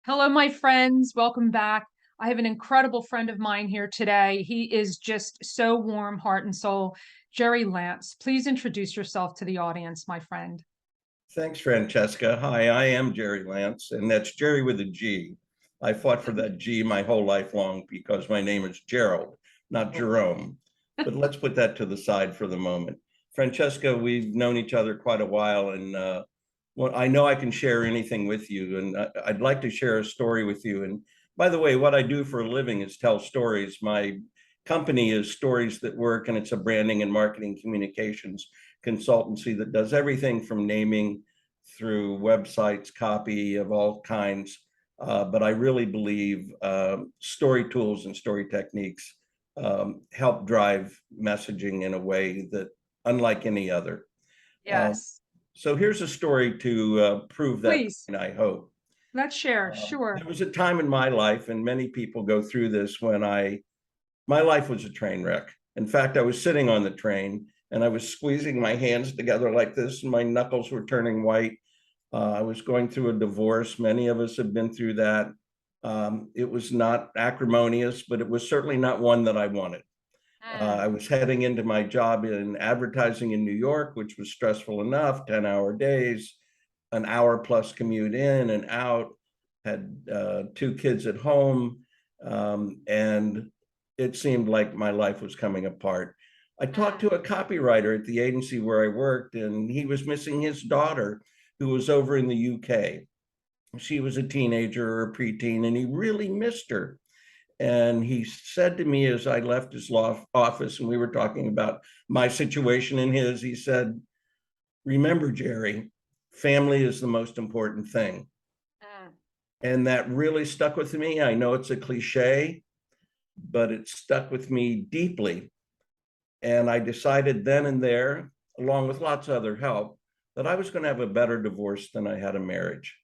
Hello, my friends. Welcome back. I have an incredible friend of mine here today. He is just so warm, heart and soul. Gerry Lantz, please introduce yourself to the audience, my friend. Thanks, Francesca. Hi, I am Gerry Lantz, and that's Gerry with a G. I fought for that G my whole life long because my name is Gerald, not Jerome. But let's put that to the side for the moment. Francesca, we've known each other quite a while, and well, I know I can share anything with you, and I'd like to share a story with you. And by the way, what I do for a living is tell stories. My company is Stories That Work, and it's a branding and marketing communications consultancy that does everything from naming through websites, copy of all kinds. But I really believe story tools and story techniques help drive messaging in a way that unlike any other. Uh, Yes, so here's a story to prove that, please. and I hope. Let's share. Sure. There was a time in my life, and many people go through this, when my life was a train wreck. In fact, I was sitting on the train and I was squeezing my hands together like this, and my knuckles were turning white. I was going through a divorce. Many of us have been through that. It was not acrimonious, but it was certainly not one that I wanted. I was heading into my job in advertising in New York, which was stressful enough, 10-hour days, an hour plus commute in and out, had two kids at home. And it seemed like my life was coming apart. I talked to a copywriter at the agency where I worked, and he was missing his daughter, who was over in the UK. She was a teenager or a preteen, and he really missed her. And he said to me as I left his law office, and we were talking about my situation and his, he said, "Remember, Gerry, family is the most important thing." And that really stuck with me. I know it's a cliche, but it stuck with me deeply. And I decided then and there, along with lots of other help, that I was going to have a better divorce than I had a marriage.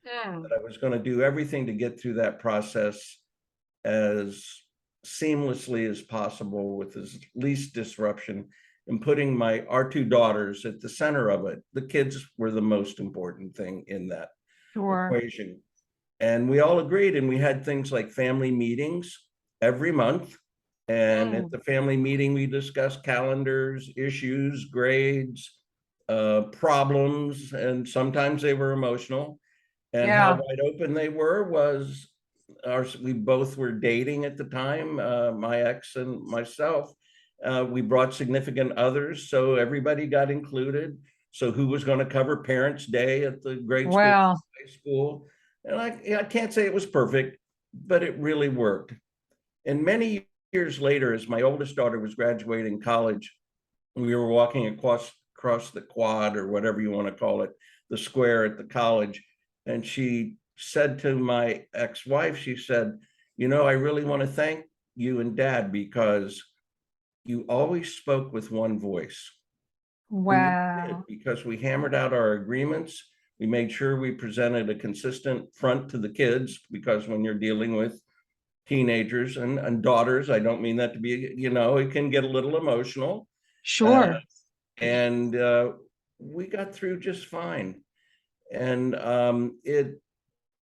That I was going to do everything to get through that process as seamlessly as possible with as least disruption, and putting our two daughters at the center of it. The kids were the most important thing in that Sure. equation. And we all agreed, and we had things like family meetings every month. And at the family meeting, we discussed calendars, issues, grades, problems, and sometimes they were emotional. And how Yeah. wide open they were was we both were dating at the time, my ex and myself. We brought significant others, so everybody got included. So who was going to cover Parents' Day at the grade school, Well, high school? And I can't say it was perfect, but it really worked. And many years later, as my oldest daughter was graduating college, we were walking across the quad, or whatever you want to call it, the square at the college. And she said to my ex-wife, she said, "I really want to thank you and Dad, because you always spoke with one voice." And we did, wow. because we hammered out our agreements. We made sure we presented a consistent front to the kids, because when you're dealing with teenagers and daughters, I don't mean that to be, it can get a little emotional. Uh, Sure. and we got through just fine. And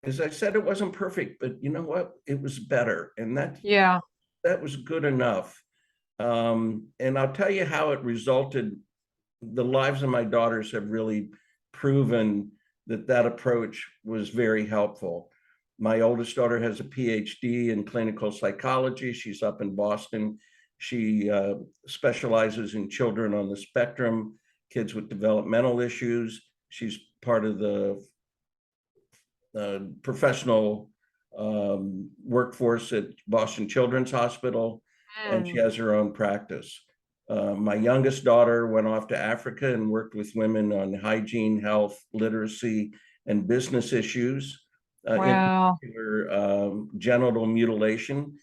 as I said, it wasn't perfect, but you know what? It was better. And Yeah. that was good enough. And I'll tell you how it resulted. The lives of my daughters have really proven that approach was very helpful. My oldest daughter has a PhD in clinical psychology. She's up in Boston. She specializes in children on the spectrum, kids with developmental issues. She's part of the professional workforce at Boston Children's Hospital, and she has her own practice. My youngest daughter went off to Africa and worked with women on hygiene, health, literacy, and business issues, in Wow. particular genital mutilation,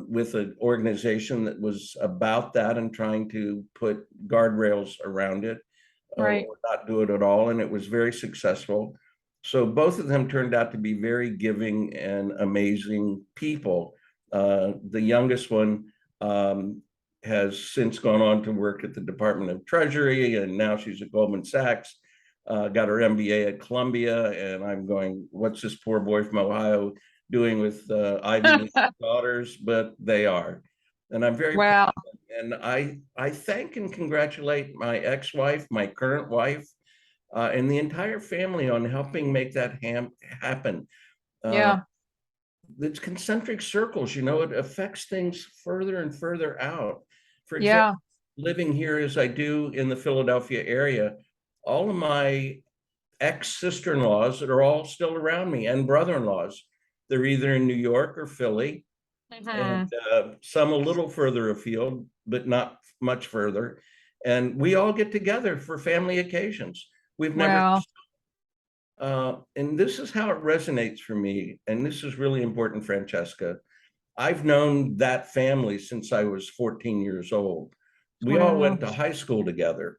with an organization that was about that and trying to put guardrails around it, Right. or not do it at all. And it was very successful. So both of them turned out to be very giving and amazing people. The youngest one has since gone on to work at the Department of Treasury, and now she's at Goldman Sachs. got her MBA at Columbia, and I'm going, what's this poor boy from Ohio doing with Ivy League daughters? But they are, and I'm very proud Wow. of them. And I thank and congratulate my ex-wife, my current wife, and the entire family on helping make that happen. Uh, Yeah. it's concentric circles, it affects things further and further out. For example, Yeah. living here as I do in the Philadelphia area, all of my ex-sister-in-laws that are all still around me, and brother-in-laws, they're either in New York or Philly, and Mhm. some a little further afield, but not much further. And we all get together for family occasions. We've never Wow. and this is how it resonates for me. And this is really important, Francesca. I've known that family since I was 14 years old. We all Wow. went to high school together,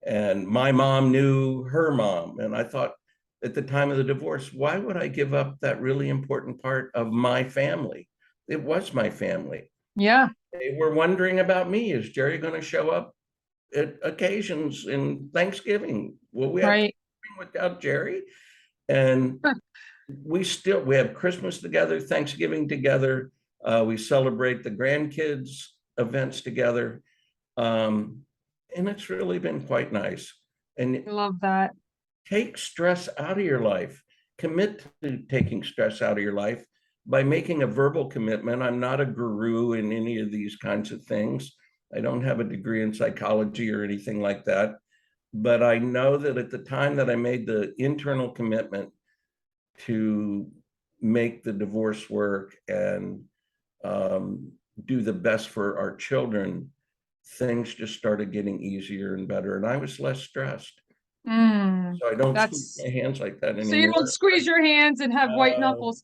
and my mom knew her mom. And I thought at the time of the divorce, why would I give up that really important part of my family? It was my family. Yeah. They were wondering about me. Is Gerry going to show up at occasions in Thanksgiving? Will we have Right. Thanksgiving without Gerry? And we have Christmas together, Thanksgiving together. We celebrate the grandkids events together. And it's really been quite nice. And I love that. take stress out of your life. Commit to taking stress out of your life by making a verbal commitment. I'm not a guru in any of these kinds of things. I don't have a degree in psychology or anything like that. But I know that at the time that I made the internal commitment to make the divorce work and do the best for our children, things just started getting easier and better. And I was less stressed. Mm. So I don't squeeze That's my hands like that so you don't anymore. squeeze your hands and have white No, knuckles.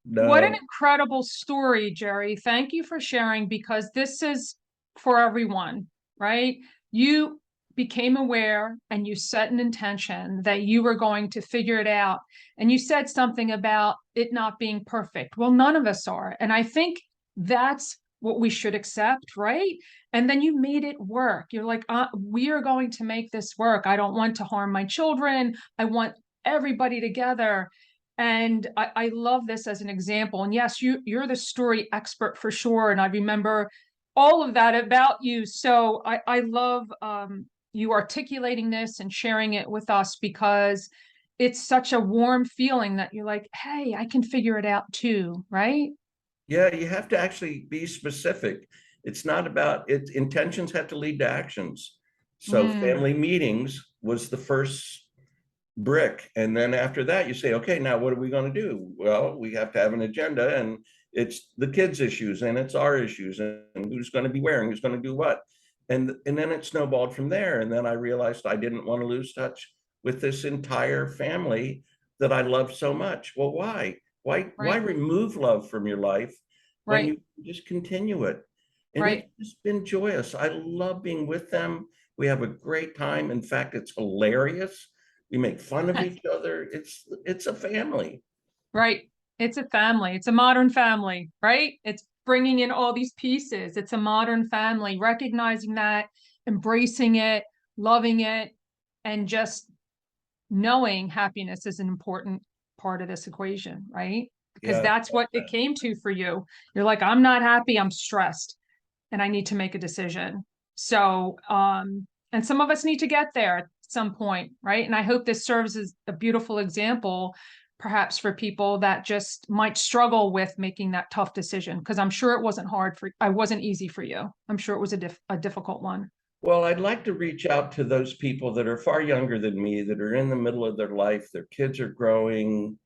What an no. incredible story, Gerry. Thank you for sharing because this is for everyone, right? You became aware and you set an intention that you were going to figure it out. And you said something about it not being perfect. Well, none of us are. And I think that's what we should accept, right? And then you made it work. You're like, we are going to make this work. I don't want to harm my children. I want everybody together. And I love this as an example. And yes, you're the story expert for sure. And I remember all of that about you. So I love you articulating this and sharing it with us because it's such a warm feeling that you're like, hey, I can figure it out too, right? Yeah, you have to actually be specific. It's not about it. Intentions have to lead to actions. So Mm, family meetings was the first brick. And then after that, you say, okay, now what are we going to do? Well, we have to have an agenda, and it's the kids' issues and it's our issues, and who's going to be where and who's going to do what. And then it snowballed from there. And then I realized I didn't want to lose touch with this entire family that I love so much. Well, why? Why right, remove love from your life when right, you just continue it? And it's right. just been joyous. I love being with them. We have a great time. In fact, it's hilarious. We make fun of each other. It's a family. Right. It's a family. It's a modern family, right? It's bringing in all these pieces. It's a modern family, recognizing that, embracing it, loving it, and just knowing happiness is an important part of this equation, right? Because Yeah. that's what it came to for you. You're like, I'm not happy, I'm stressed, and I need to make a decision. So, and some of us need to get there at some point, right? And I hope this serves as a beautiful example, perhaps for people that just might struggle with making that tough decision. Because I'm sure it wasn't I wasn't easy for you. I'm sure it was a difficult one. Well, I'd like to reach out to those people that are far younger than me, that are in the middle of their life. Their kids are growing,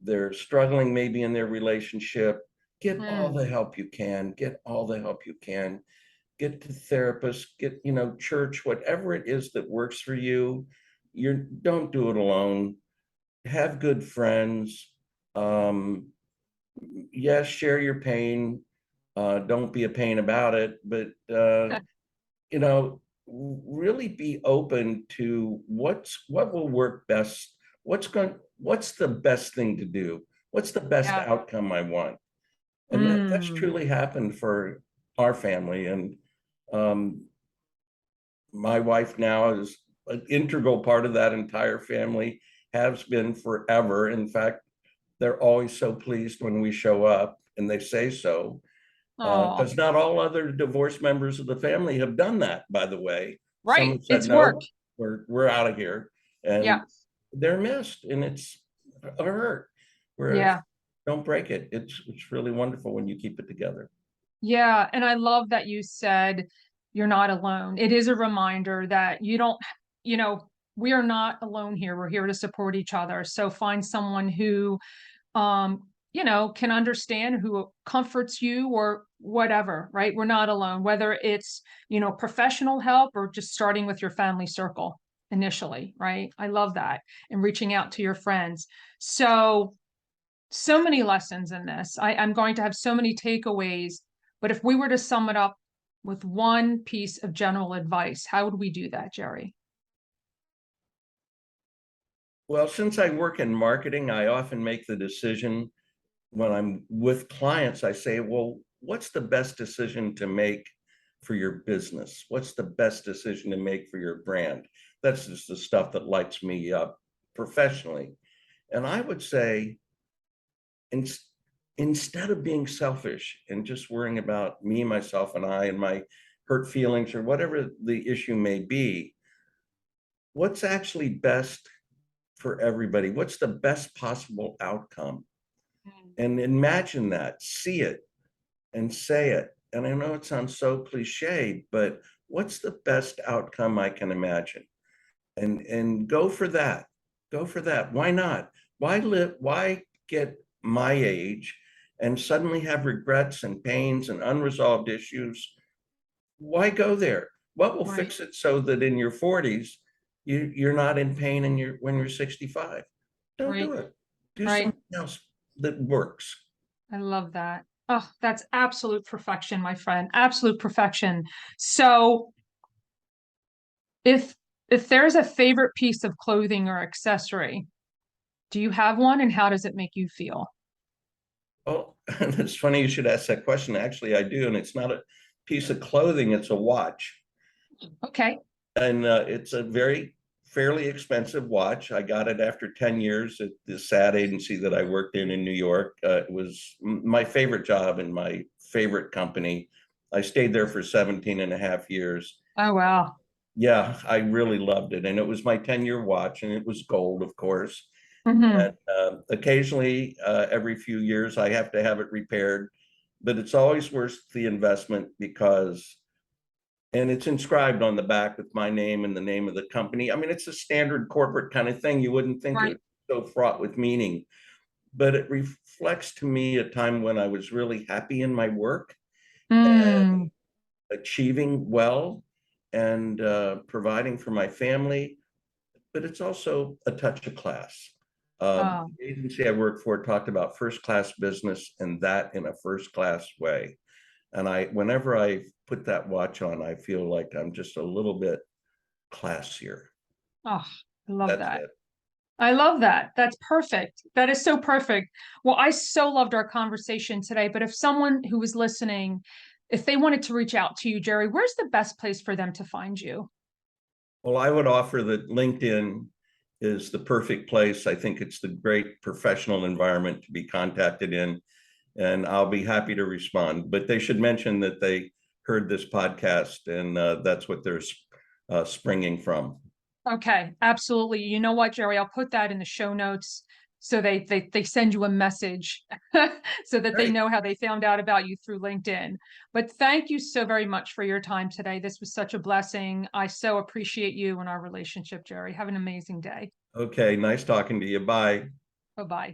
they're struggling maybe in their relationship. Get all Mm, the help you can. Get all the help you can. Get to therapists, get, church, whatever it is that works for you. Don't do it alone. Have good friends. Um, yes, share your pain. Don't be a pain about it, but you know, really be open to what will work best. What's the best thing to do? What's the best yeah. outcome I want? And that's Mm, truly happened for our family. And um, my wife now is an integral part of that entire family, has been forever. In fact, they're always so pleased when we show up, and they say so. Oh, Because not all other divorced members of the family have done that, by the way. Some right. have said, It's work. no, we're out of here. Yeah. And they're missed, and it's a hurt. Where Yeah. don't break it. It's really wonderful when you keep it together. Yeah. And I love that you said you're not alone. It is a reminder that you don't, you know, we are not alone here. We're here to support each other. So find someone who, can understand, who comforts you or whatever, right? We're not alone, whether it's, professional help or just starting with your family circle initially, right? I love that. And reaching out to your friends. So many lessons in this. I'm going to have so many takeaways, but if we were to sum it up with one piece of general advice, how would we do that, Gerry? Well, since I work in marketing, I often make the decision when I'm with clients. I say, well, what's the best decision to make for your business? What's the best decision to make for your brand? That's just the stuff that lights me up professionally. And I would say, in, instead of being selfish and just worrying about me, myself, and I, and my hurt feelings, or whatever the issue may be, what's actually best for everybody? What's the best possible outcome? And imagine that, see it, and say it. And I know it sounds so cliche, but what's the best outcome I can imagine? And go for that. Go for that. Why not? Why get my age and suddenly have regrets and pains and unresolved issues? Why go there? What will Right, fix it so that in your 40s you're not in pain and when you're 65? Don't right, do it. Do right. something else that works. I love that. Oh, that's absolute perfection, my friend. Absolute perfection. So if there's a favorite piece of clothing or accessory, do you have one and how does it make you feel? Oh, it's funny you should ask that question. Actually, I do, and it's not a piece of clothing, it's a watch. Okay. And it's a very fairly expensive watch. I got it after 10 years at this ad agency that I worked in New York. It was my favorite job and my favorite company. I stayed there for 17 and a half years. Oh, wow. Yeah, I really loved it. And it was my 10-year watch, and it was gold, of course. Hmm. And occasionally, every few years, I have to have it repaired, but it's always worth the investment because, and it's inscribed on the back with my name and the name of the company. I mean, it's a standard corporate kind of thing. You wouldn't think it Right. was so fraught with meaning, but it reflects to me a time when I was really happy in my work, Mm. achieving well, and providing for my family. But it's also a touch of class. Oh, The agency I worked for talked about first class business, and that in a first class way. And whenever I put that watch on, I feel like I'm just a little bit classier. oh, I love That's that. it. I love that. That's perfect. That is so perfect. Well, I so loved our conversation today, but if someone who was listening, if they wanted to reach out to you, Gerry, where's the best place for them to find you? Well, I would offer that LinkedIn is the perfect place. I think it's the great professional environment to be contacted in, and I'll be happy to respond. But they should mention that they heard this podcast, and that's what they're springing from. Okay, absolutely. You know what, Gerry? I'll put that in the show notes so they send you a message so that they Great. know how they found out about you through LinkedIn. But thank you so very much for your time today. This was such a blessing. I so appreciate you and our relationship, Gerry. Have an amazing day. Okay, nice talking to you. Bye. Bye-bye.